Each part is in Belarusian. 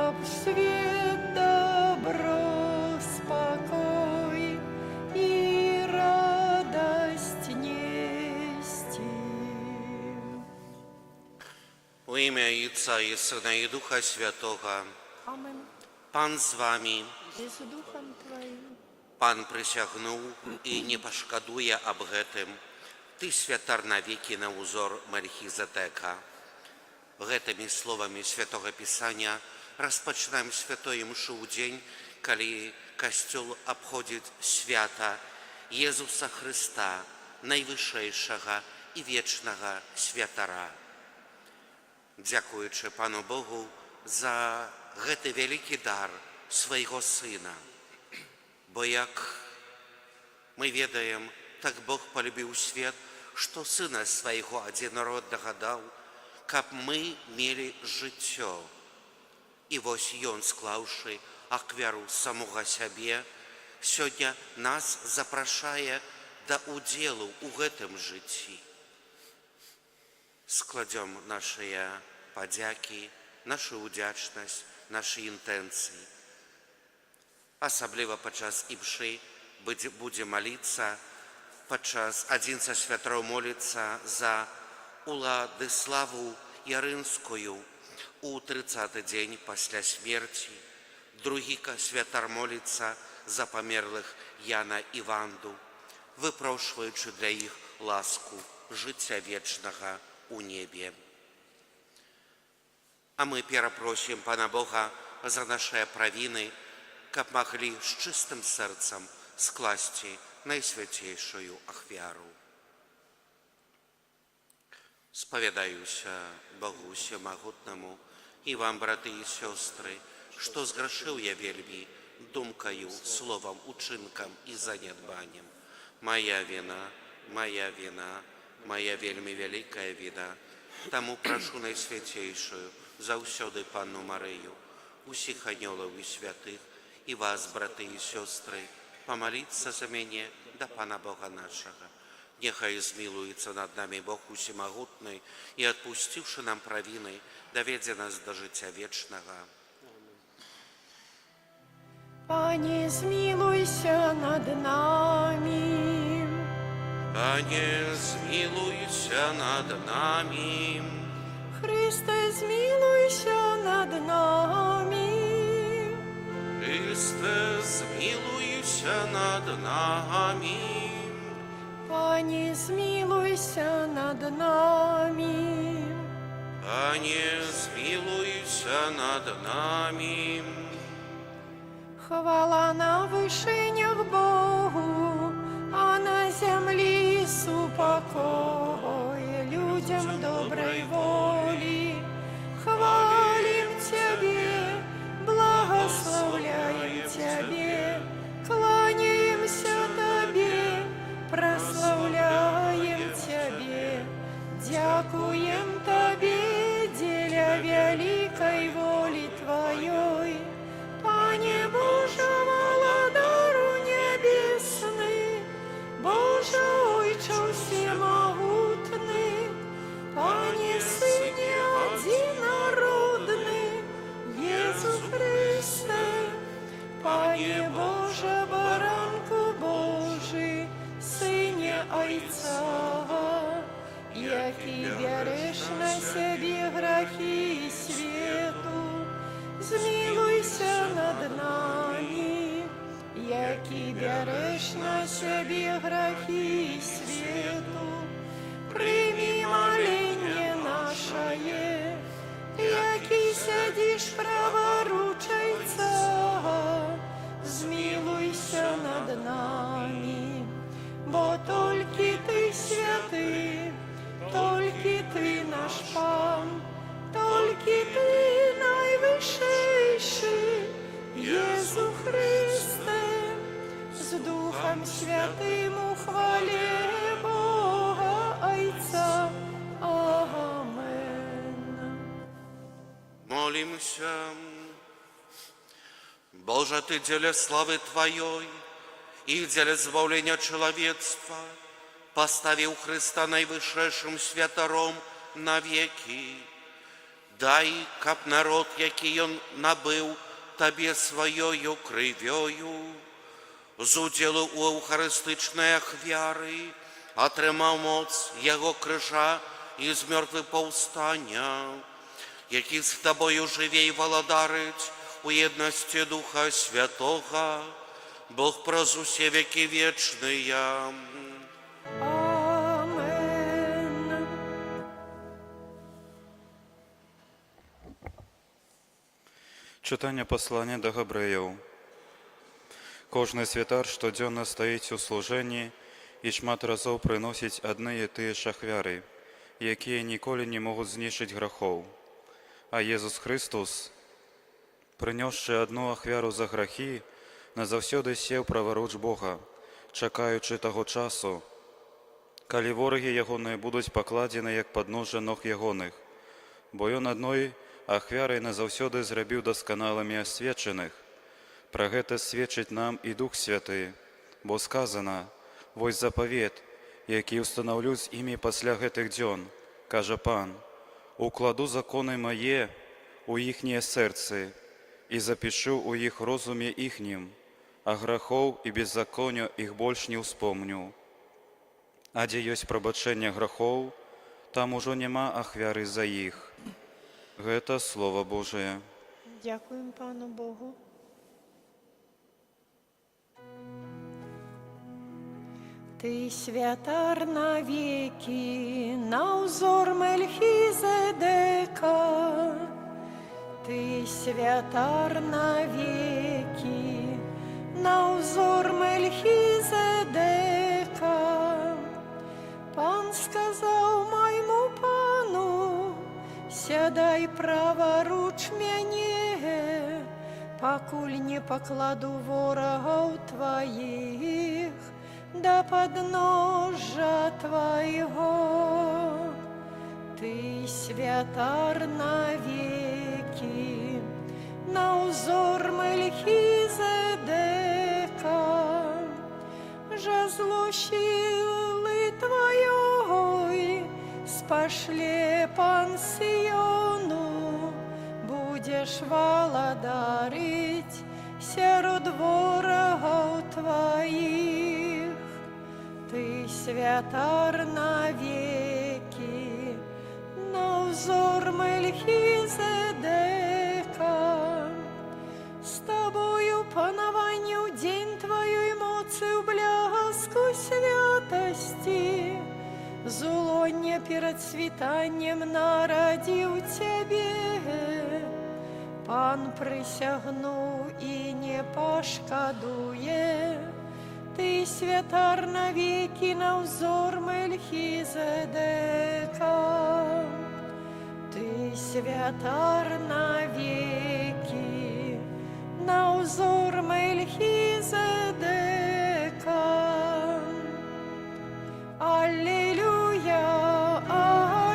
чтоб свет, добро, спокой и радость нести. У ім'я Отця і Сина і Духа Святого. Amen. Пан з вами. И с Духом Твоим. Пан присягнув і не пошкодує об гэтым. Ты святар навеки на узор Мельхізедека. Гэтымі словамі Святого Писання распачынаем святой імшу ў дзень, калі Касцёл абходзіць свята Езуса Христа, найвышэйшага і вечнага святара. Дзякуючы Пану Богу за гэты вялікі дар свайго Сына. Бо як мы ведаем, так Бог полюбіў свет, што Сына свайго адзінароднага даў, каб мы мелі жыццё. І вось Ён, склаўшы ахвяру самога сябе, сёння нас запрашае да удзелу ў гэтым жыцці. Складзём нашыя падзякі, нашу ўдзячнасць, нашы інтэнцыі. Асабліва падчас імшы будзе маліцца, падчас адзін са святароў моліцца за Уладыславу Ярынскую у 30-й дзень пасля смерці. Другі святар моліцца за памерлых Яна і Ванду, выпрошваючы для іх ласку жыцця вечнага у небе. А мы перапросім Пана Бога за нашыя правіны, каб маглі з чыстым сэрцам скласці найсвяцейшую ахвяру. Спавядаюся Богу Всемагутнаму і вам, браты і сёстры, што зграшыў я вельмі думкаю, словам, учынкам і занядбаннем. Моя віна, моя віна, моя вельмі вялікая віна. Таму прашу найсвяцейшую заўсёды Панну Марыю, усіх анёлаў і святых, і вас, браты і сёстры, памаліцца за мяне да Пана Бога нашага. Няхай змілуецца над намі Бог Усемагутны і, адпусціўшы нам правіны, даведзе нас да жыцця вечнага. Пане, змилуйся над нами. Пане, змилуйся над нами. Христе, змилуйся над нами. Христе, змилуйся над нами. Пане, змилуйся над нами. Пане, змилуйся над нами. Хвала на вышинях Богу, а на землі супокой людям доброй воли. Хвалим Тебе, благословляем Тебе, кланяемся Тебе, прославляем Тебе, дякуем Тебе, деля великой воли Твоей. Пане Боже, владару небесный, Боже, Ойче всемогутный, Пане Сыне одинородный, Иисус Христе, Пане Боже, баранку Божий, Сыне Отца, який береш на себе грехи свету, змилуйся над нами, який береш на себе грехи свету, прийми моління наше, який сидиш праворуч Отця, змилуйся над нами, бо тільки Ти святий, тільки Ти наш Пан, тільки Ти найвищийший, Єсу Христе, з Духом Святим у хвалі Бога Отця. Амен. Молимся. Боже, Ты деля славы Твоей и деля избавления человечества поставил Христа наивысшим святором навеки. Дай, каб народ, які ён набыў табе сваёю крывёю, з удзелу ў эўхарыстычнай ахвяры атрымаў моц яго крыжа і з мёртвых паўстання, які з табою жыве і валадарыць у єдності Духа Святого, Бог праз усе веки вечные. Amen. Читання послання до Габреїв. Кожний святар щоденно стоїть у служенні і шмат разів приносить одні і ті ж ахвяри, які ніколи не можуть знищити грехов. А Єсус Христос, принесши одну ахвяру за грехи, назавсёды сів праворуч Бога, чекаючи того часу, коли вороги ягоні будуть покладені як подножжя ног ягоних, бо Ён одною ахвярой назавсёды зрабіў досконалими освячених. Про гэта свідчить нам і Дух Святий, бо сказано: «Вось заповіт, який установлю з імі пасля гэтых дзён, каже Пан, укладу законы мае у іхнє серце і запишу у іх розуме іхнім, а грахов і беззаконня іх больш не успомню. А дзе ёсць прабачэнне грахов, там ужо нема ахвяры за іх». Гэта Слово Божие. Дякуємо Пану Богу. Ти святар навіки, на узор Мельхізедека. Ти святар навіки, на узор Мельхізедека. Пан сказав моєму пану: сядай праворуч мяне, пакуль не покладу ворогов твоих до подножжа твоего. Ты святар навеки, на узор Мельхізедека. Жезло силы твоей спошле Пан Сиону, будешь володарить серед ворогов твоих. Ты святар навеки, на узор Мельхізедека. С тобою панованию день твою эмоцию бляску святости. Зулонья перед світанням народил тебе. Пан присягнув і не пошкодує. Ти святар навеки, на узор Мельхізедека. Ти святар навеки, на узор Мельхізедека. Аллилуйя,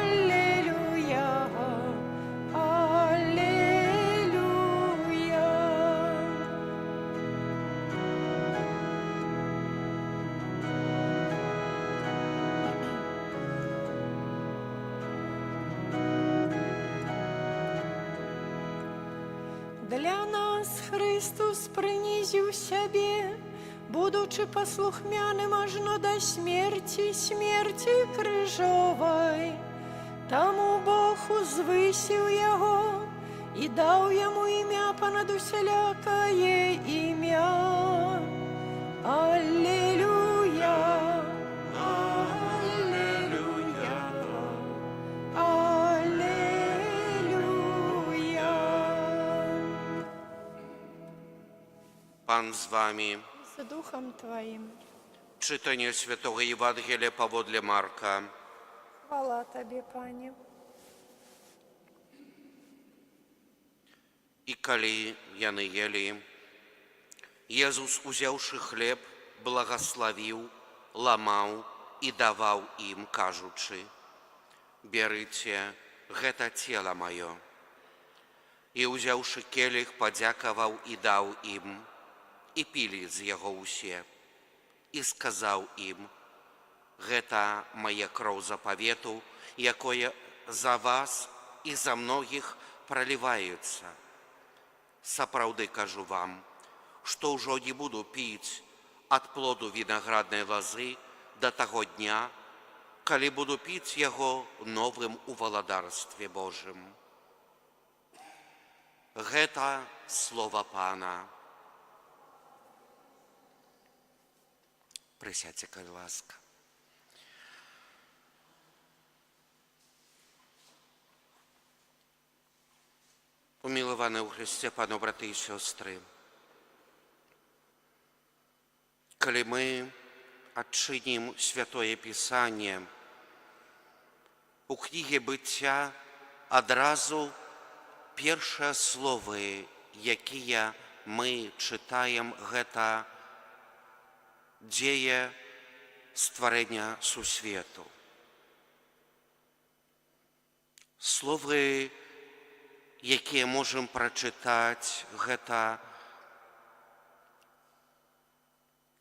аллилуйя, аллилуйя. Для нас Христос принизив себе, будучи послухмяним аж до смерти, смерти крижовой. Тому Бог узвысил Его и дал Ему имя понад усялякое имя. Аллилуйя, аллилуйя, аллилуйя. Pan z wami. З Духом Твоим. Czytanie Świętego Ewangelia powodle Marka. Хвала Тебе, Пане. I kali jany jeli, Jezus uzявши chleb, благословил, ламаў i dawał im, кажучи: «Берыце, гэта цела маё». I uzявши келих, падзякаваў i dał im, i pili z яго ўсе. I сказаў im: «Гэта мая кроў запавету, якое за вас і за многіх проліваються. Сапраўды кажу вам, што ўжо не буду піць ад плоду вінаграднай лазы да таго дня, калі буду піць яго новым у валадарстве Божым. Гэта слова Пана. Прысядзьце, калі ласка. Умілаваны ў Христе, Пану, браты і сёстры, калі мы адчынім Святое Пісанне, у кнігі Быцця адразу першыя словы, якія мы чытаем, гэта дзея стварэння сусвету. Словы, якія можам прачытаць, гэта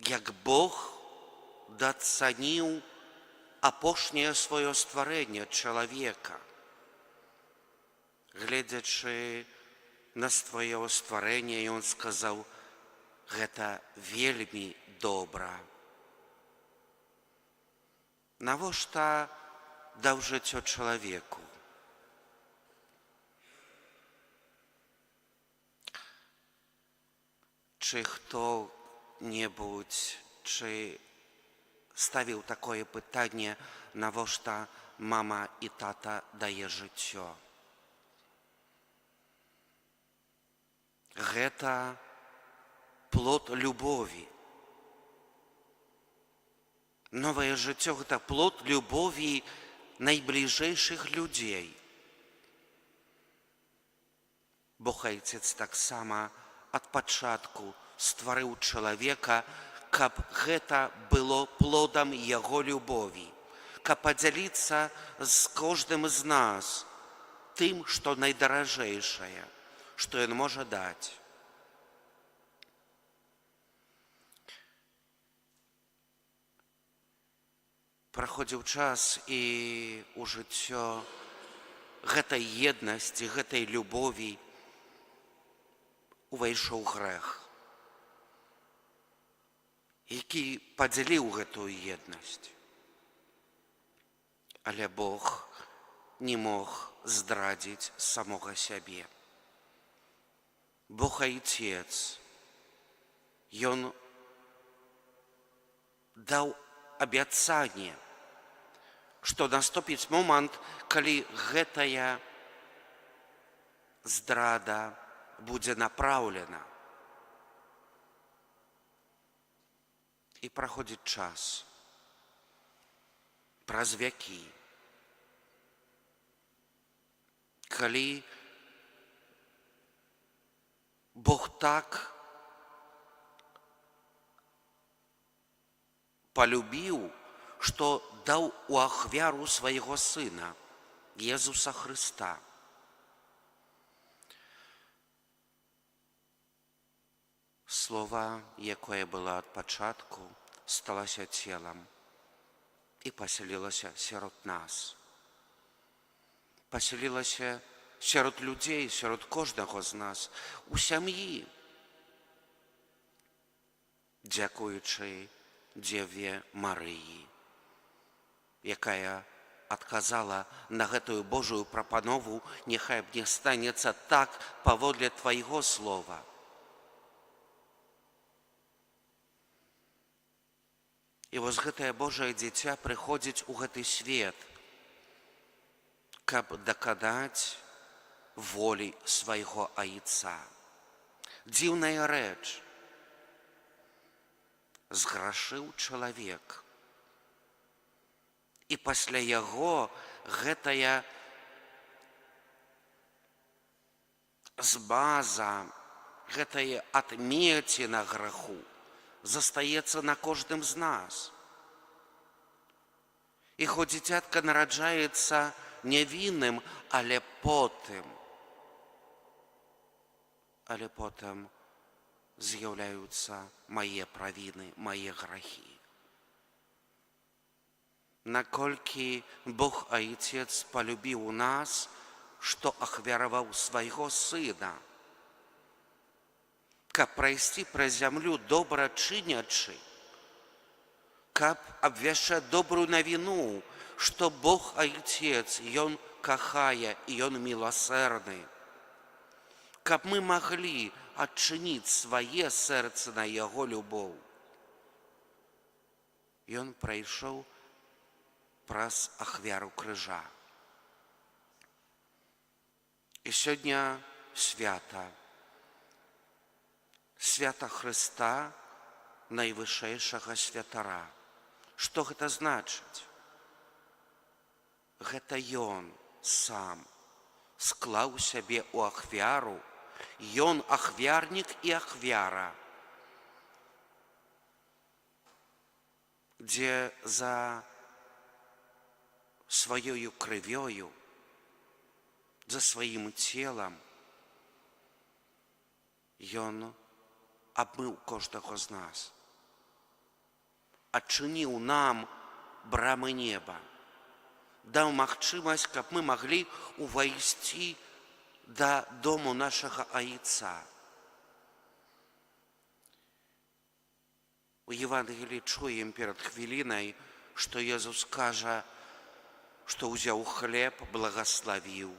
як Бог дацаніў апошняе сваё стварэнне чалавека. Гледзячы на сваё стварэнне, ён сказаў, гэта вельмі добра. Навошта даў жыццё чалавеку? Чи хто-небудзь, чи ставіў такое пытанне, навошта мама і тата дае жыццё? Гэта плод любові. Новае жыццё – гэта плод любові найбліжэйшых людзей. Бог Айцец таксама ад пачатку стварыў чалавека, каб гэта было плодам яго любові, каб падзяліцца з кожным з нас тым, што найдаражэйшае, што ён можа даць. Праходзіў час, і ў жыццё гэтай еднасці, гэтай любові увайшоў грэх, які падзяліў гэтую еднасць. Але Бог не мог здрадзіць самога сябе. Бог Айцец, ён даў абяцанне, што наступіць момант, калі гэтая здрада будзе напраўлена. І праходзіць час, праз вякі, калі Бог так полюбіў, што даў у ахвяру свайго Сына, Езуса Хрыста. Слова, якое было ад пачатку, сталася целам і пасялілася сярод нас. Пасялілася сярод людзей, сярод кожнага з нас, у сям'і, дзякуючы Дзеве Марыі, якая адказала на гэтую Божую прапанову: «Няхай мне станецца так паводле Твайго слова». І вось гэтае Божае дзіця прыходзіць у гэты свет, каб даканаць волі свайго Айца. Дзіўная рэч. Зграшыў чалавек. І пасля яго гэтая збаза, гэтая адметіна граху застаецца на кожным з нас. І хоць дзіцятка нараджаецца нявінным, але потым з'яўляюцца мае правіны, мае грахі. Наколькі Бог Айцец полюбіў нас, што ахвяраваў свайго сына, каб прайсці праз зямлю добра чынячы, каб абвяшчаць добрую навіну, што Бог Айцец, Ён кахае і Ён міласэрны, каб мы маглі адчыніць свае сэрцы на Яго любоў. Ён прайшоў праз ахвяру крыжа. І сёння свята. Свята Хрыста, найвышэйшага святара. Што гэта значыць? Гэта Ён сам склаў сябе ў ахвяру. Ён ахвярнік і ахвяра, дзе за сваёю крывёю, за сваім целам Ён абмыў кожнага з нас, адчыніў нам брамы неба, даў магчымасць, каб мы маглі увайсці да дому нашага Айца. У Евангелії чуем перад хвілінай, што Езус кажа, што ўзяў хлеб, благаславіў,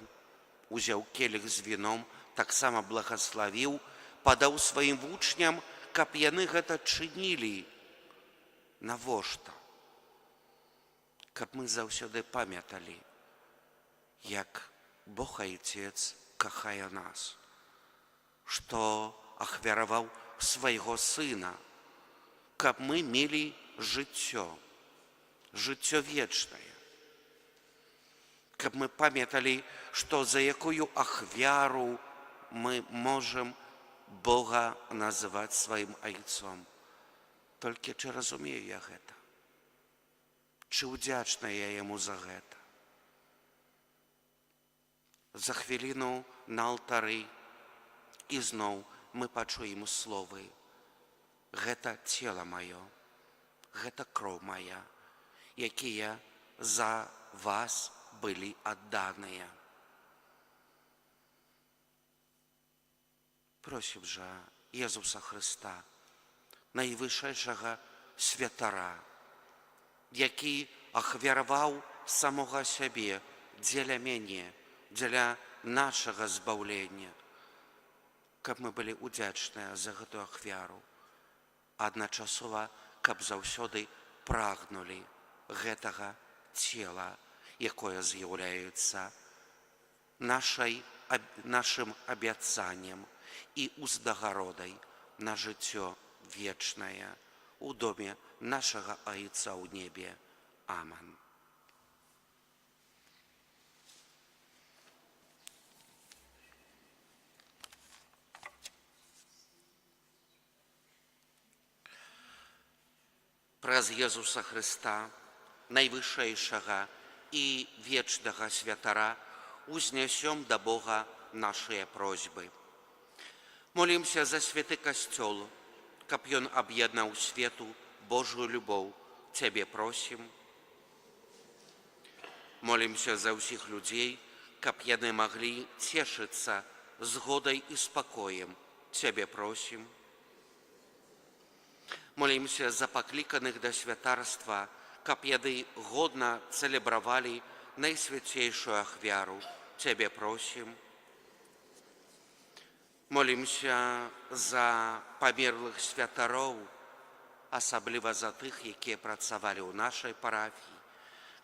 узяў келіх з віном, таксама благаславіў, падаў сваім вучням, каб яны гэта чынілі. Навошта? Каб мы заўсёды памяталі, як Бог Айцец кахае нас, што ахвяраваў свайго Сына, каб мы мелі жыццё, жыццё вечнае, каб мы памяталі, што за якую ахвяру мы можам Бога называць сваім Айцом. Толькі чи разумею я гэта? Чи удзячна я Яму за гэта? За хвіліну на алтары ізноў мы пачуем словы: гэта цела маё, гэта кроў мая, якія за вас былі адданыя. Просім жа Езуса Христа, найвышэйшага святара, які ахвяраваў самога сябе дзеля мяне, дзеля нашага збаўлення, каб мы былі удзячныя за гэту ахвяру, адначасова, каб заўсёды прагнулі гэтага цела, якое з'яўляецца нашым абяцаннем і узнагародай на жыццё вечнае у доме нашага Айца ў небе. Аман. Праз Езуса Христа, найвышэйшага і вечнага святара, узнясём да Бога нашыя просьбы. Молімся за святы касцёл, каб ён аб'яднаў свету Божую любоў. Цябе просім. Молімся за ўсіх людзей, каб яны маглі цешыцца згодай і спакоем. Цябе просім. Молімся за пакліканых да святарства, каб яны годна цэлебравалі найсвяцейшую ахвяру. Цябе просім. Молімся за памерлых святароў, асабліва за тых, якія працавалі ў нашай парафіі,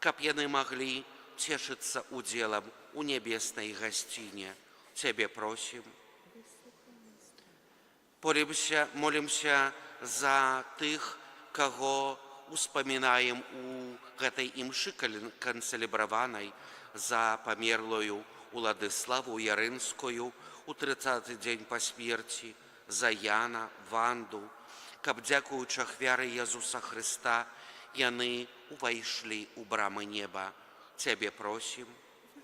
каб яны маглі цешыцца удзелам у нябеснай гасціне. Цябе просім. Молімся за тых, каго успамінаем у гэтай імшы канцэлебраванай, за памерлую Уладыславу Ярынскую у 30-й дзень па смерці, за Яна, Ванду, каб, дзякуючы ахвяры Езуса Христа, яны увайшлі ў брамы неба. Цябе просім.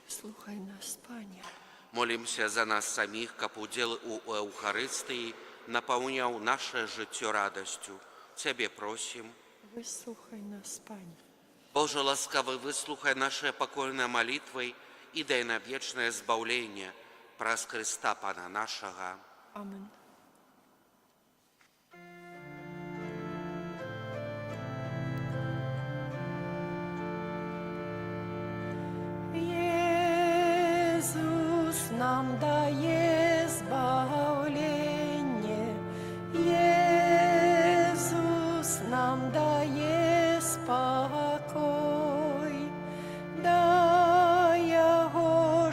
Слухай нас, Пане. Молімся за нас саміх, каб удзел у Эўхарыстыі напаўняў наше жыццё радасцю. Цябе просім. Выслухай нас, Пане. Боже ласкавы, выслухай нашыя пакорныя малітвы и дай нам вечное избавление праз Христа Пана нашего. Amen. Jezus nam daje zbawlenie, Jezus nam daje spokój, daje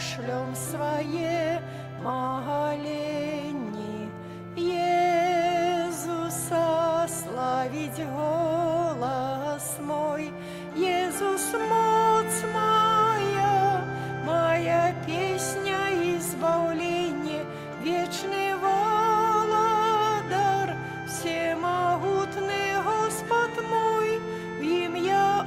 шлем swoje моление, Jezusa славить голос мой, Jezus moc моя, моя песня избавления, вечный Володар, всемогутный Господь мой, им я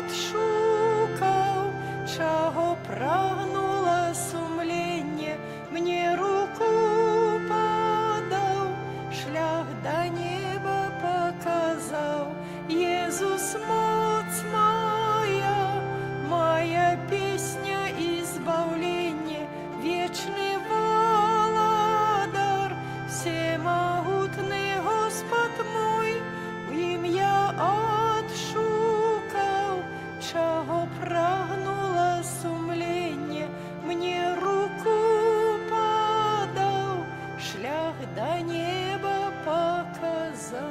отшукал, чего прагнуло сумление, мне руку подал, шлях до неба показал, Jezus moc моя, моя песня избавления, вечный Володар, всемогутный Господь мой, им я отшукал, чего прагнуло сумление, мне руку подал, шлях до неба показал.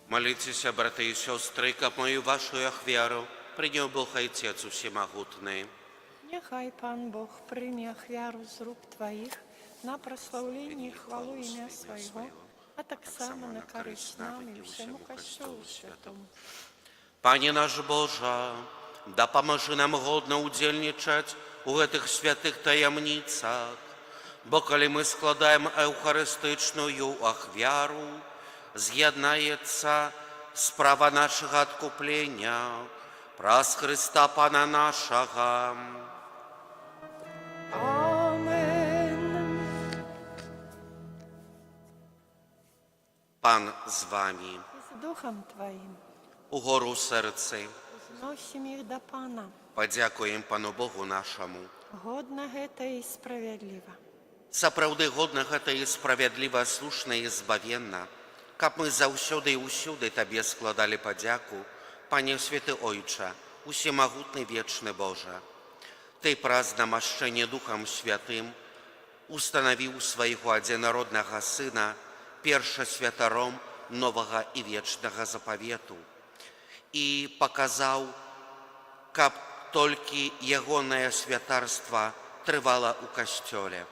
Молитесь, братья и сестры, как мою вашу ахвяру принял Бог Отец Всемогутный. Нехай Пан Бог прийме ахвяру з рук Твоїх на прославлення і хвалу ім'я Своєго, а так само на користь нам і всьому Костьолу Святому. Пане наш Боже, да поможи нам годно удельничать у этих святых таямницах, бо коли мы складаем евхаристичную ахвяру, з'єднається справа нашого откуплення, праз Христа Пана нашого. Amen. Пан з вами, З Духом Твоїм угору серце, зносим їх до Пана. подякуємо Пану Богу нашому. Годно гэта і справедливо. Сапраўды годна гэта і справядліва, слушна і збавенна, каб мы заўсёды і ўсюды Табе складалі падзяку, Пане Святы Ойча, усемагутны вечны Божа. Ты праз намашчэнне Духам Святым устанавіў свайго адзінароднага Сына першасвятаром новага і вечнага запавету і паказаў, каб толькі ягонае святарства трывала ў Касцёле.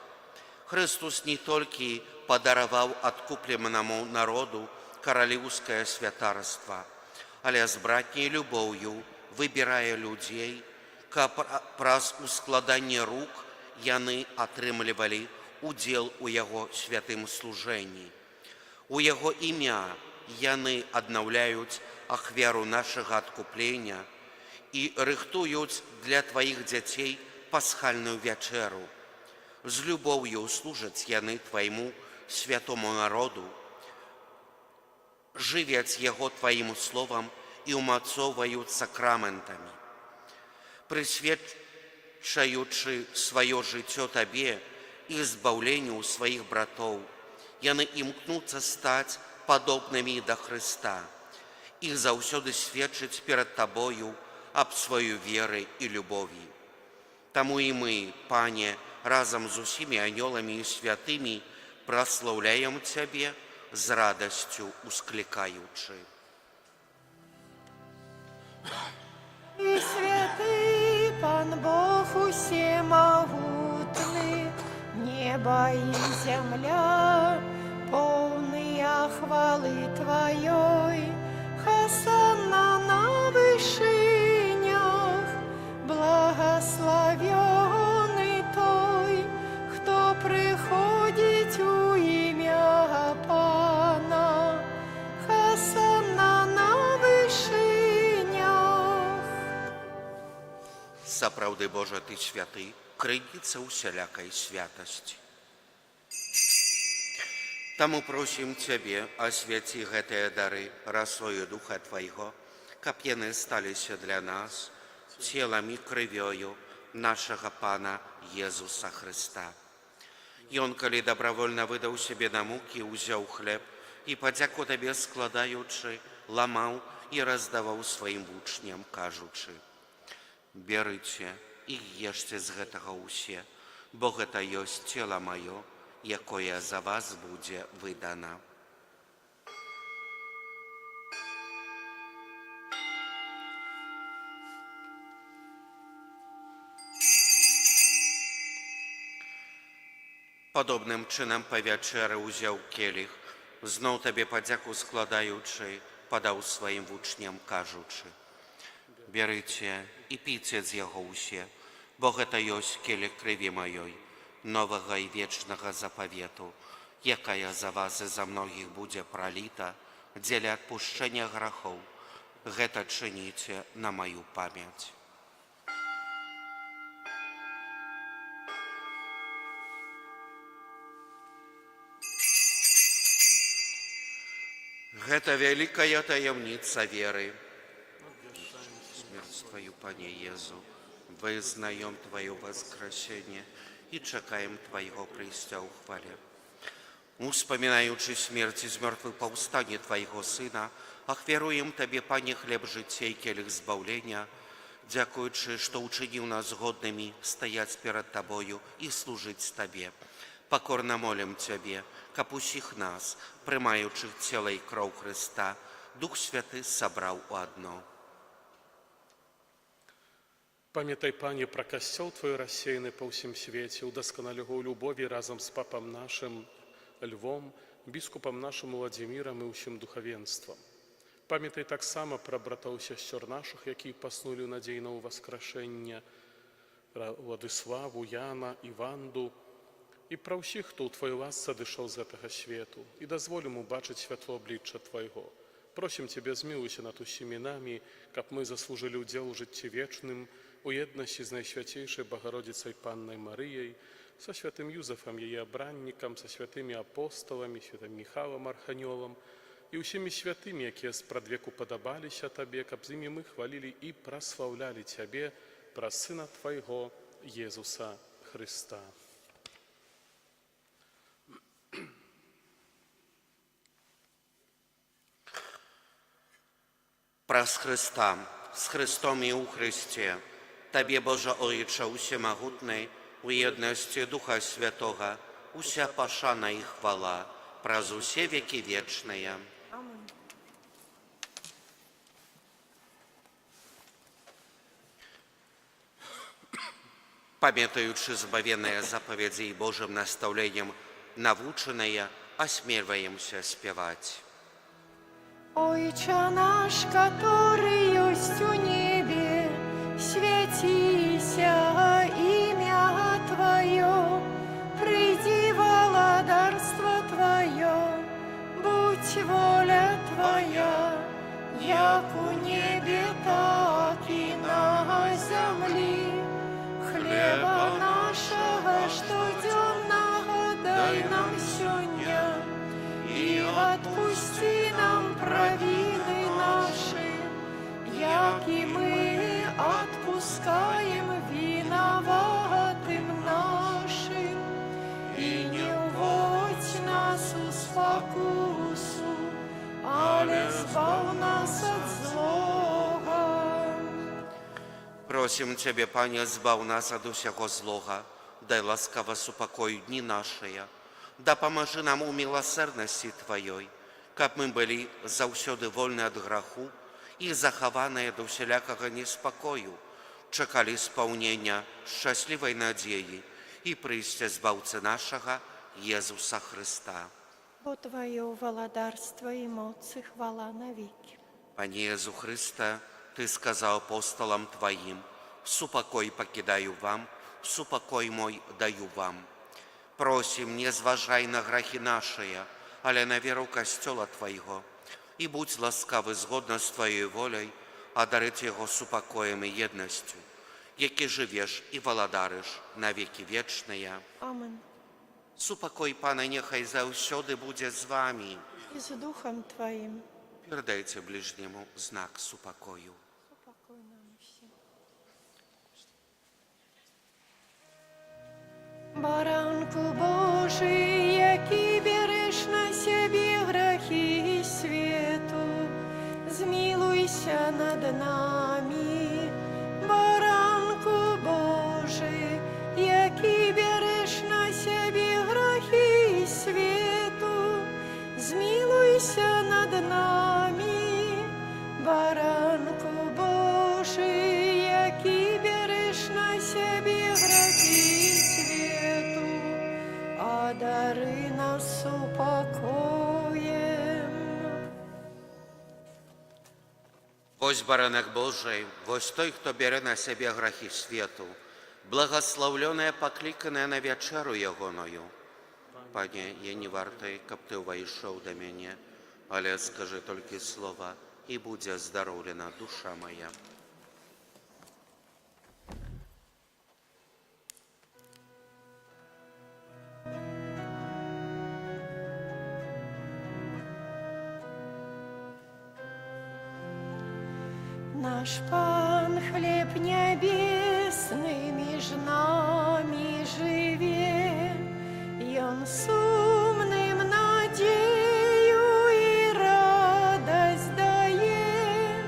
Христос не толькі падараваў адкупленаму народу каралеўскае святарства, але з братняй любоўю выбірае людзей, каб праз ускладанне рук яны атрымлівалі удзел у яго святым служэнні. У яго імя яны аднаўляюць ахвяру нашага адкуплення і рыхтуюць для тваіх дзяцей пасхальную вячэру. З любоўю служаць яны твайму святому народу, жывяць яго тваім словам і ўмацоўваюць сакраментамі. Прысведчаючы сваё жыццё табе і збаўленню сваіх братоў, яны імкнуцца стаць падобнымі да Хрыста і заўсёды сведчыць перад табою аб сваёй веры і любові. Таму і мы, Пане, разам з усімі анёламі і святымі праслаўляем Цябе з радасцю усклікаючы. И святый Пан Бог усемогутный, небо и земля, полные хвалы Твоей, Хосанна на вышинях, благословенный той, кто приходит у имя Пана, Хосанна на вышинях. Сапраўды, Божа, Ты святы, крыніца усялякай святасці. Таму просім Цябе, асвяці гэтыя дары расою Духа Твайго, каб яны сталіся для нас целом и кровью нашего Пана Иисуса Христа. И Он, коли добровольно выдал себе на муки, узял хлеб, и, подяку Тебе складаючи, ламал и раздавал своим учням, кажучи: «Берите и ешьте з гэтага усе, бо гэта ёсць цела маё, якое за вас будзе выдана». Podobnym czynem po wieczery uziął kielich, znów Tobie podziaku składaючи, podał swoim uczniom, кажучи: «Берите и пейте з яго усе, бо гэта ёсць келих крови моей, нового и вечного заповету, якая за вас и за многих будет пролита, дзеля отпущения грехов. Гэта чините на мою память». Гэта великая таямница веры. Смерть Твою, Пане Иезу, вызнаем Твое воскресение и чекаем Твоего прийстя у хвале. Успоминаючи смерть из мертвых повстание Твоего Сына, ахверуем Тебе, Пане, хлеб жития и келих збавления, дякуючи, что учинил нас годными стоять перед Тобою и служить Тебе. Покорно молим Тебе, каб усіх нас, приймаючих тіло і кров Христа, Дух Святий собрав у одно. Памятай, Пане, про костел Твой рассеянный по всем свете, удосконали его в любови разом с папом нашим Львом, біскупом нашим Владимиром и усім духовенством. Памятай так само про братов и сестер наших, які поснули надійно у воскрешення, Владиславу, Яна, Іванду, і про всіх, хто у Твоїй ласці дійшов з цього світу, і дозволим убачить світло обличчя Твоего. Просим Тебе, змилуйся над усіми нами, каб ми заслужили удел у житті вічним, у єдності з Найсвятейшей Богородицей Панной Марією, со святым Юзефом, її обранником, со святими апостолами, святым Михайлом Арханьолом, і усіми святими, які спрадвеку подобалися Тебе, каб з ними ми хвалили і прославляли Тебе, про Сина Твоего, Єзуса Христа. Праз Христа, з Христом і у Христі, Тобі, Боже Отче усемогутний, у єдності Духа Святого, уся пошана і хвала, праз усе веки вечные. Amen. Памятаючи збавленные заповеди и Божьим наставлением навученные, осмеливаемся спевать. Отче наш, который есть у небе, святися имя Твое, приди владарство Твое, будь воля Твоя, як у небе, так и на земли. Хлеба нашего штоденного дай нам сегодня, и отпусти нам провины наши, як и мы отпускаем виноватым нашим. И не уводь нас в спокусу, але избав нас от злого. Просим Тебе, Пане, збав нас от усього злога, дай ласкаво супокою дни наши, да поможи нам у милосердности Твоей, каб мы были заўсёды вольны от граху и захованные до всялякого неспокою, чекали исполнения счастливой надеи и прийстя Збавцы нашего Иисуса Христа. Бо Твое владарство и моц и хвала навеки. Пане Иису Христе, Ты сказал апостолам Твоим: «Супокой покидаю вам, супокой мой даю вам». Просим, не зважай на грехи наши, але на веру костела Твоего, и будь ласкавый згодно с Твоей волей, одарить его супокоем и едностью, яки живешь и владариш на веки вечные. Amen. Супокой, Пане, нехай заўсёды буде з вами. И с Духом Твоим. Передайте ближнему знак супокою. Упокой нам всем. Баранку Божий, який береш на себе грехи свету, змилуйся над нами. Баранку Божий, який береш на себе грехи свету, змилуйся над нами. Баранку Божий, який береш на себе грехи свету, одари нас упокоем. Вось баранак Божий, вось той, хто бере на себе грахи свету, благословленая, покликаная на вечеру ягоною. Пане, я не вартай, каб ты увайшоў да мяне, але скажи толькі слова, і будзе здароўлена душа моя. Наш Пан хлеб небесный меж нами живе, и Он сумным надею и радость дает,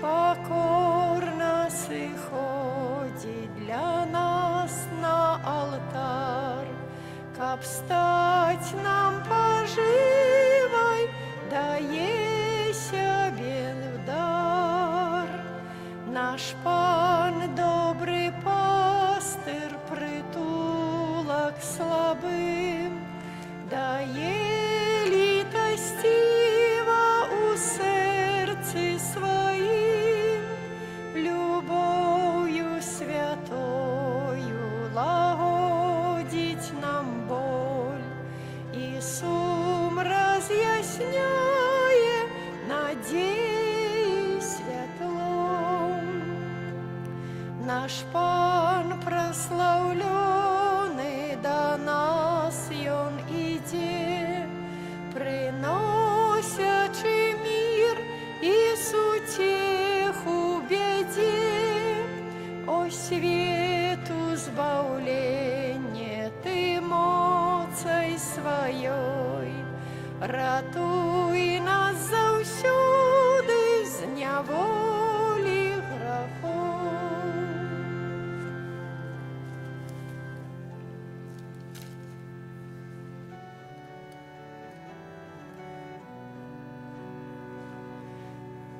покорно сходит для нас на алтарь, каб стать нам поживой, дае себе в дар. Наш Пан добрый пастыр, притулок слабым, дае литостиво у сердце своим, любовью святою лагодить нам боль, и сум разъясняе надеи светлом. Наш Пан прославленный, до нас Он иде, приносячи мир и сутеху беде. О свету збавление Ты моцей своей, ратуй нас заўсёды з няволі грахов.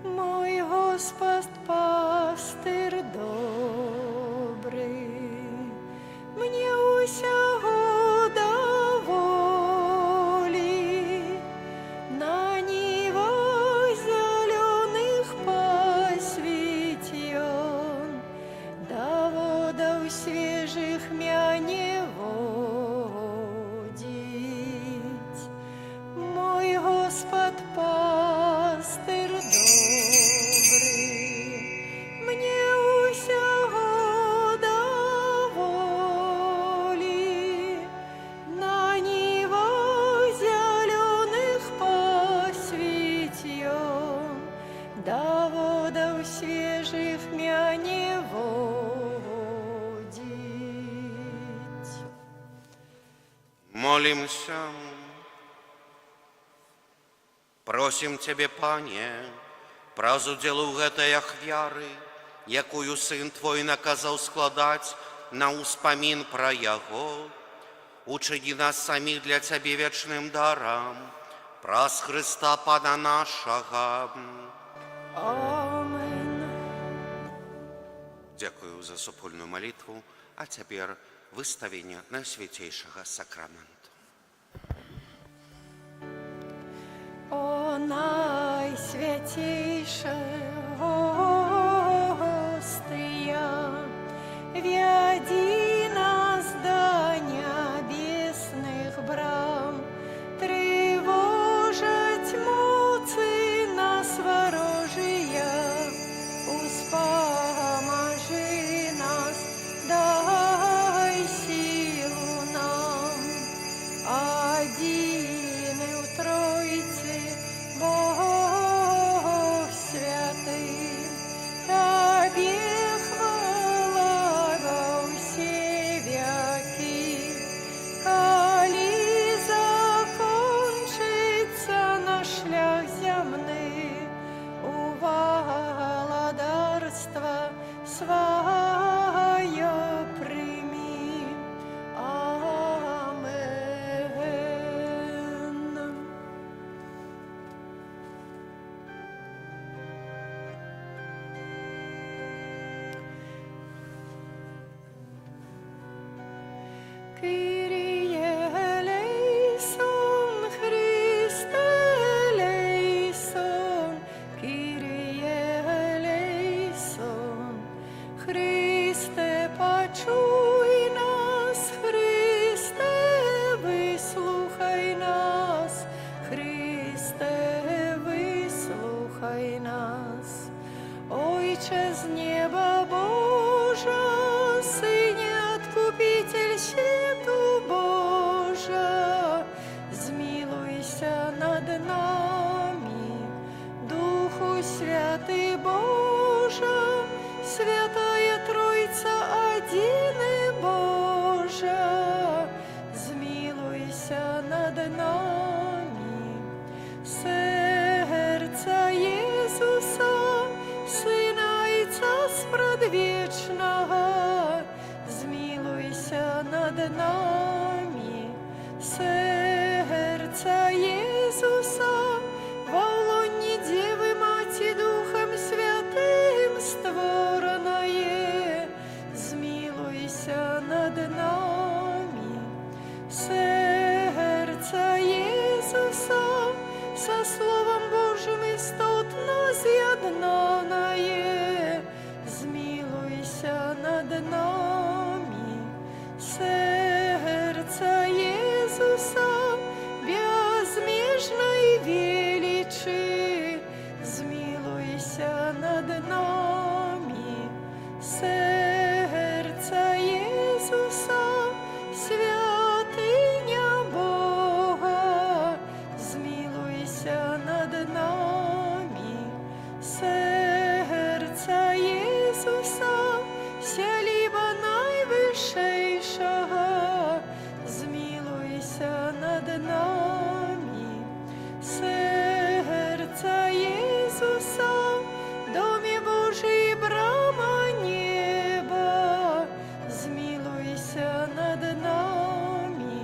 Мой Господ пастир добрий, мне усяго доволі, на нивах зеленых пасвіть Он, до водов свежих мяне водить. Мой Господ пастир добрий, мне усяго доволі, на нивах зеленых пасвіть Он, до водов свежих мяне водить. Молимся. Просім Цябе, Пане, праз удзел у гэтай ахвяры, якую Сын Твой наказаў складаць на ўспамін пра Яго, учыні нас саміх для Цябе вечным дарам, праз Хрыста Пана нашага. Амен. Дзякую за супольную малітву, а цяпер выставенне Найсвяцейшага сакраменту. О Найсвятейшая Гостия, веди нас до небесных брам, тревожить муцы нас ворожия, успоможи нас, дай силу нам, один в Тройце Бог святый. Kyrie eleison, Christe eleison, Kyrie eleison. Христе, почуй нас, Христе, выслухай нас, Христе, выслухай нас. Ойче з неба Божа, Сыне Откупитель світу Божа, змилуйся над нами, Духу Святый Божа, Святая Тройца Одины Божа, змилуйся над нами. Серця Єсуса, Сина і Ця спрадвечного, змилуйся над нами. Серця Єсуса, во лоні Деви Маті Духом Святим створенное, змилуйся над нами. Серця Єсуса, со Словом Божьим істотно з'єднане, змилуйся над нами. Серця Єсуса, безмежной величи, змилуйся над нами. Серця Єсуса, святыня Бога, змилуйся над нами. Серця Єсуса, сяліба найвищейшого, змилуйся над нами. Серця Єсуса, домі Божий, брама неба, змилуйся над нами.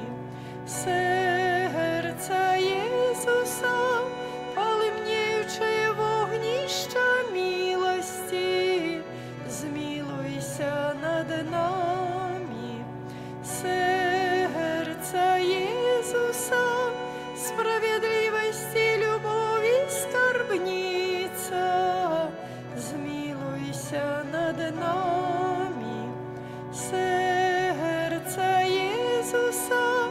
Серця Єсуса, полымнеюче вогнища милости, змилуйся над нами. Серця Єсуса, справедливости, любові скарбниця, змилуйся над нами. Серця Єсуса,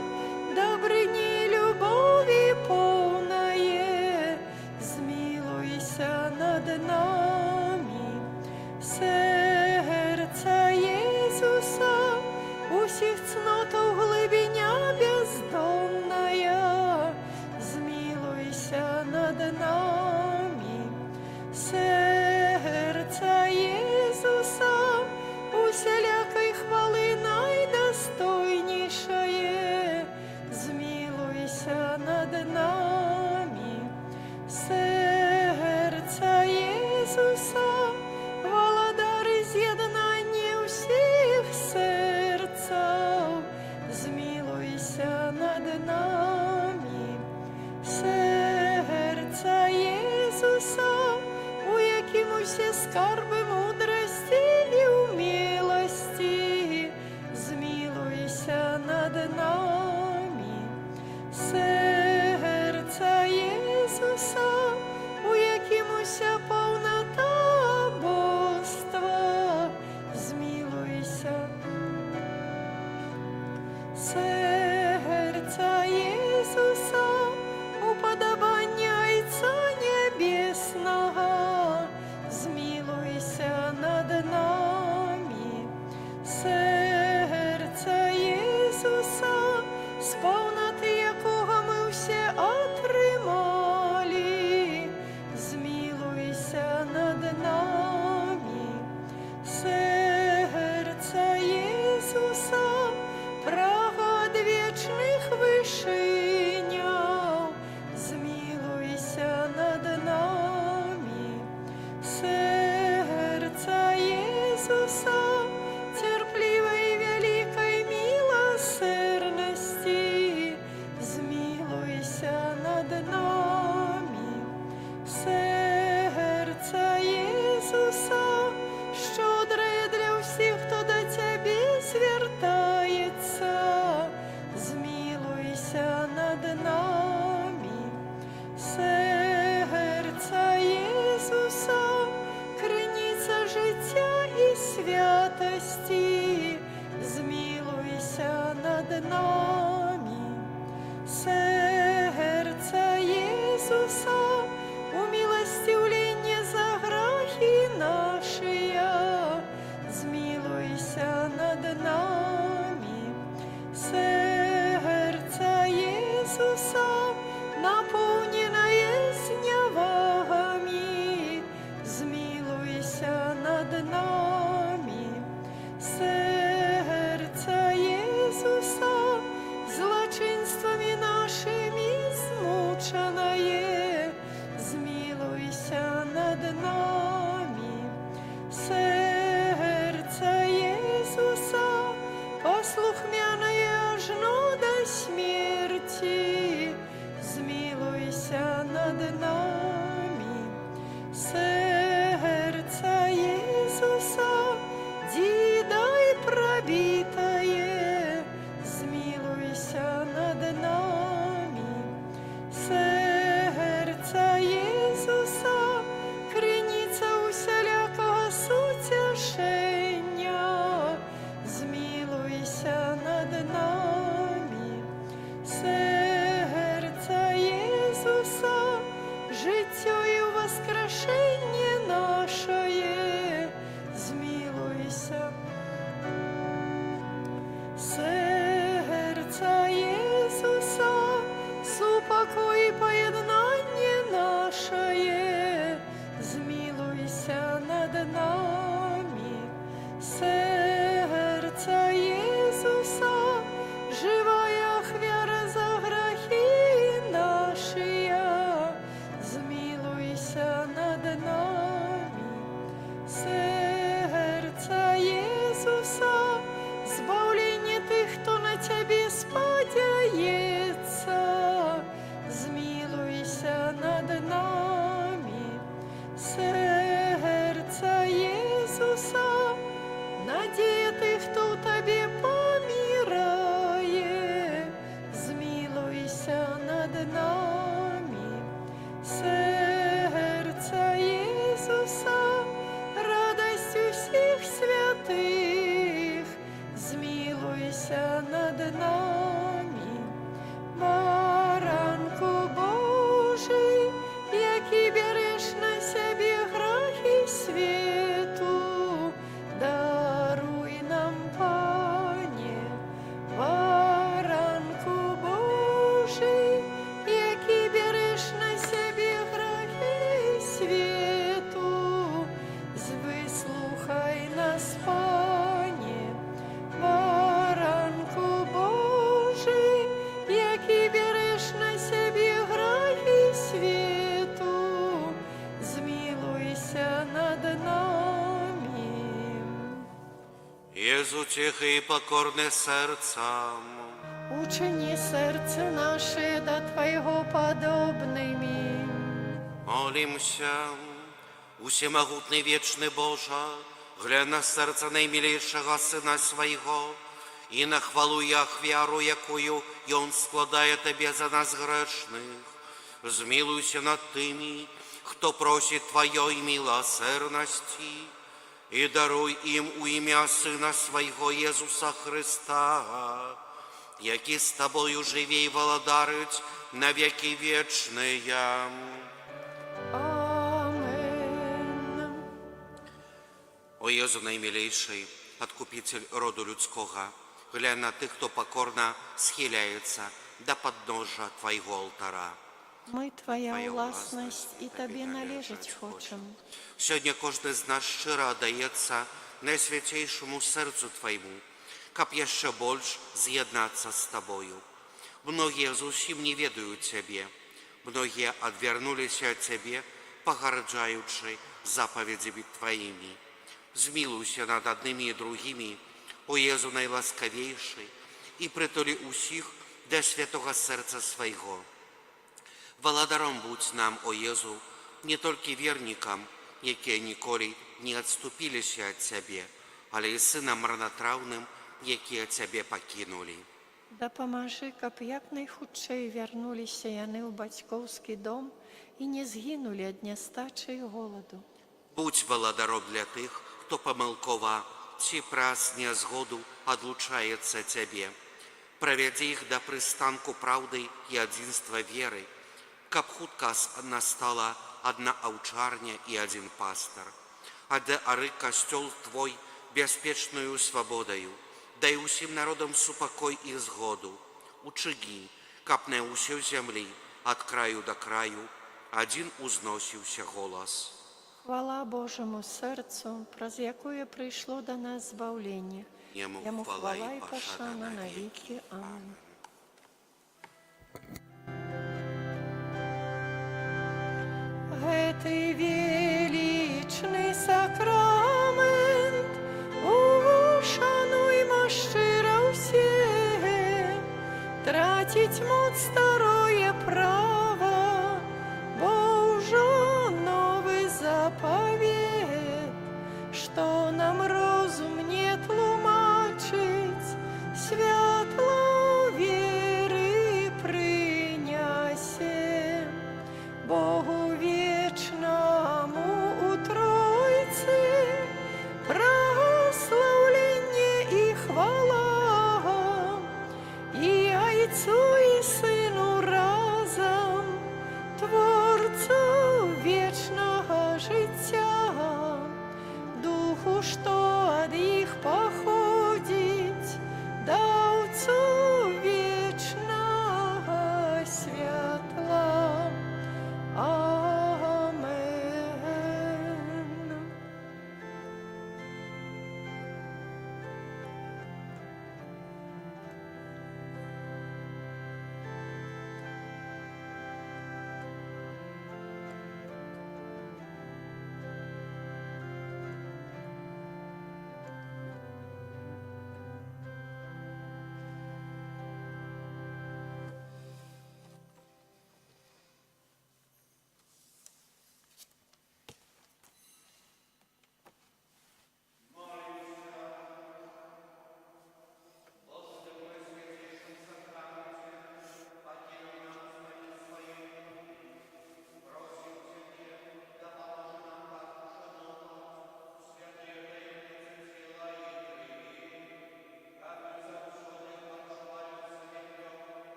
добрині, любові повнає, змилуйся над нами. Серця Єсуса, усіх цнотов глибиня бездонная, змилуйся над нами. Серця Єсуса, усілякої хвали найдостойнішає, змилуйся над нами. Серця Єсуса, володари з'єднання усіх серців, змилуйся над нами. Серця Єсуса, у яким усі скарби мудрості і умілості, змилуйся над нами. Серця Єсуса, у яким уся повнота богства, змилуйся. Серця Єсуса, над нами. Серця Ісуса, криниця життя і святості, змилуйся над нами. Серця Ісуса, умилостивлення за грехи наші, змилуйся над нами. Серця Ісуса, наповнене зневагами, змилуйся над нами. Серця Ісуса, злочинствами нашими змучене, змилуйся над нами. Серця Ісуса, послухняне ажно до смерти, змилуйся над нами. Серця Ісуса, дідой пробитое, змилуйся над нами. Серця Ісуса, криниця усілякого сутішення, змилуйся над нами. Серця Ісуса, життя і воскрешення наше, змилуйся. Серця Ісуса, супокой і поєднання наше, змилуйся над нами. Серця Ісуса, живая хвяра за грехи наші, змилуйся над нами. Серця Ісуса, збавлення тих, хто на Тебе сподяється, змилуйся над нами. Серця Ісуса, надія тих, хто у Тобі помирає, змилуйся над нами. Серця Ісуса, радость усіх святих, змилуйся над нами. Баранку Божий, який береш на себе грехи світу, даруй нам, Пане. Баранку Божий, який береш на себе грехи світу, вислухай нас, Пане. Баранку Божий, який береш на себе грехи світу, змилуйся над нами. Jezu cichy i pokorny sercem, Учини серце наше до Твоего подобными. молимся. Усемогутний вічний Боже, глянь на серце наймилейшого Сина Свого і на хвалу і ахвяру, якою Он складає Тебе за нас грешних. Змилуйся над тими, хто просить Твоєї милосердності, і даруй їм у ім'я Сина Свого Єсуса Христа, який з Тобою живе і володарить на віки вічні. Амен. О Єзу наймилейший, Откупитель роду людського, глянь на тих, хто покорно схиляється до подножия Твоего алтара. Ми Твоя власність і Тобі належать хочем. Сьогодні кожен з нас щиро дається найсвятейшому серцю Твоєму, как еще больше з'єднатися з Тобою. Многие зовсім не ведают Тебе, многие отвернулись от Тебе, погорджаючи заповедями Твоими. Змилуйся над одними и другими, о Єзу найласкавейший, і притулі усіх до святого серця Своего. Володаром будь нам, о Єзу, не тільки вірникам, які ніколи не відступилися від Тебе, але й синам марнотравним, які Тебе покинули. Дапамажы, каб як найхутчэй вярнуліся яны ў бацькоўскі дом і не згінулі ад нястачы і голаду. Будь валадаром для тых, хто памылкова ці праз нязгоду адлучаецца цябе. Правядзі іх да прыстанку праўды і адзінства веры, каб хутка настала адна аўчарня і адзін пастар. Ары касцёл твой бяспечную свабодаю, дай усім народам супакой і згоду. Учыні, каб на ўсёй зямлі ад краю да краю адзін узносіўся голас. Хвала Божаму сэрцу, праз якое прыйшло да нас збаўленне. Яму хвала і пашана на векі. Амин. Гэты велічны сакрамент ушануйма шчыра ўсе, траціць моц старое права, бо ўжо новы запавет, што нам розум не тлумачыць, святла веры прынясе. Богу вечнаму у Тройцы праслаўленне і хвала, і Айцу і Сыну разам, Творцу вечнага жыцця, Духу, што ад іх паходзіць, даўцу вечнага святла. Амен.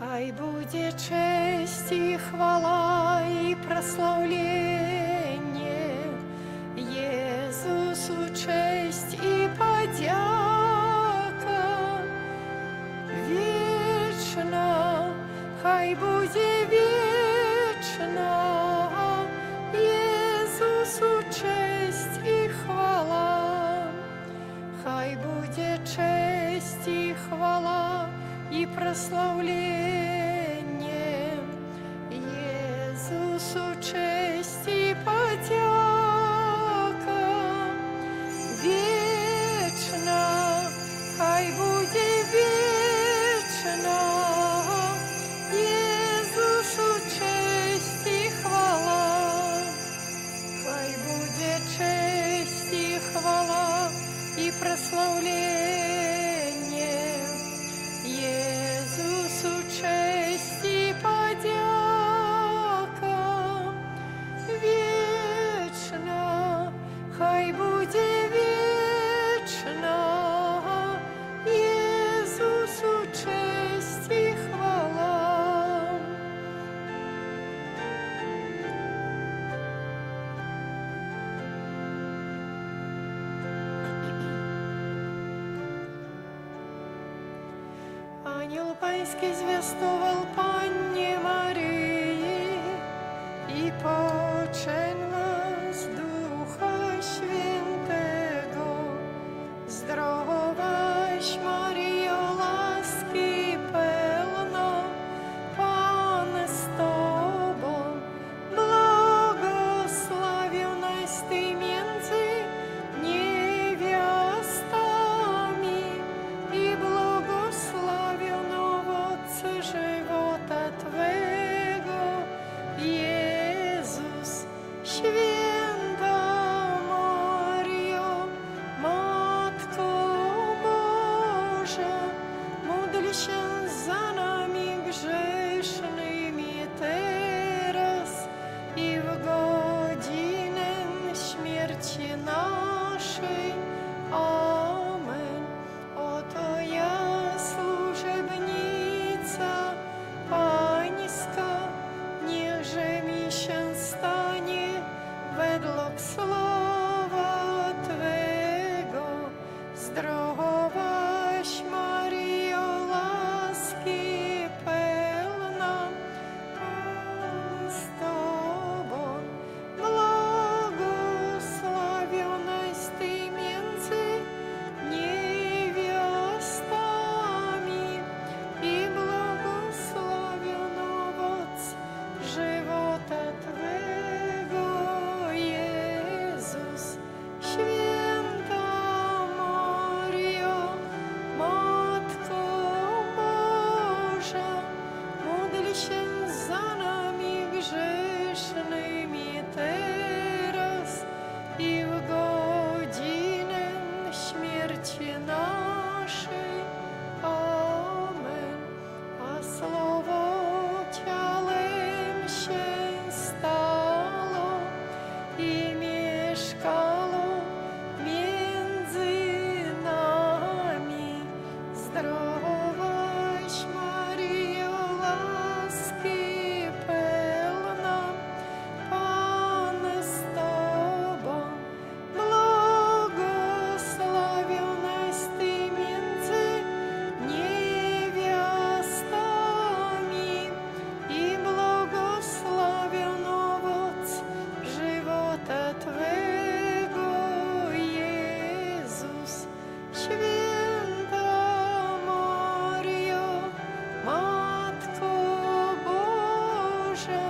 Хай будзе чэсць і хвала і праслаўленне Езусу, чэсць і падзяка вечна, хай будзе вечна Езусу чэсць і хвала, хай будзе чэсць і хвала і праслаўленне Езусу, чэсць і падзяка вечна, хай будзе вечна Езусу чэсць і хвала, хай будзе чэсць і хвала і праслаўленне Езусу, чэсць і падзяка Ангел Паński zwiastował Pannie Maryi i poczęła z Ducha Świętego. Zdrowaś Maryjo, łaski pełna, Pan z Tobą, błogosławionaś Ty między niewiastami i błogosławiony owoc żywota Twego, Jezus. Święta Maryjo, Matko Boża, módl się za nami grzesznymi teraz i w godzinę śmierci naszej. Amen. Oto ja, służebnica Pańska, niechże mi się stanie według słowa Twego. Zdrowaś Maryjo, łaski pełna, Pan z Tobą, błogosławionaś Ty między niewiastami i błogosławiony owoc żywota Twego, Jezus. Święta Maryjo, Matko Boża, módl się za nami grzesznymi teraz i w godzinę śmierci naszej. Amen. A Słowo ciałem się stało i mieszkało między nami. Zdrowaś Maryjo, łaski pełna, Pan z Tobą, błogosławionaś Ty między niewiastami i błogosławiony owoc żywota Twego, Jezus. Święta Maryjo, Matko Boża,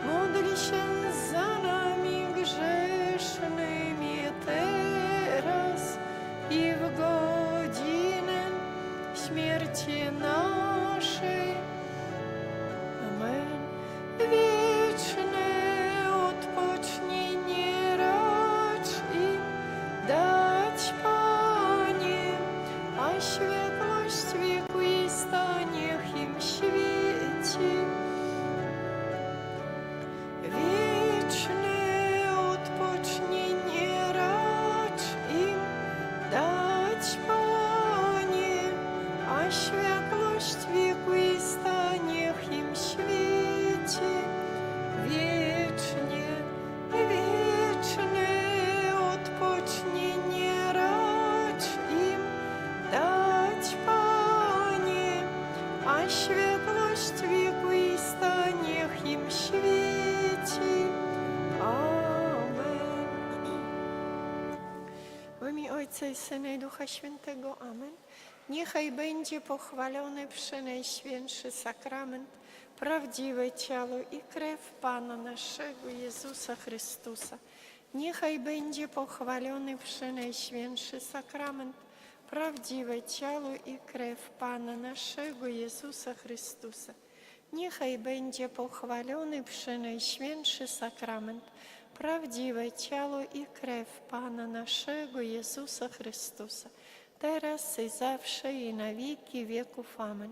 módl się za nami grzesznymi teraz i w godzinę śmierci naszej. Amen. Wieczne odpocznienie racz im dać, Panie, a światłość wiekuista niech im świeci. Wieczne odpocznienie racz im dać, Panie, a światłość wiekuista niech im świeci. Wiecznie, wieczne odpocznienie racz im dać, Panie, a światłość wiekuista niech im świeci. Amen. W imię Ojca i Syna i Ducha Świętego. Amen. Niechaj będzie pochwalony przenajświętszy sakrament, prawdziwe ciało i krew Pana naszego Jezusa Chrystusa. Niechaj będzie pochwalony przenajświętszy sakrament, prawdziwe ciało i krew Pana naszego Jezusa Chrystusa. Niechaj będzie pochwalony przenajświętszy sakrament, prawdziwe ciało i krew Pana naszego Jezusa Chrystusa, teraz i zawsze i na wieki wieków. Amen.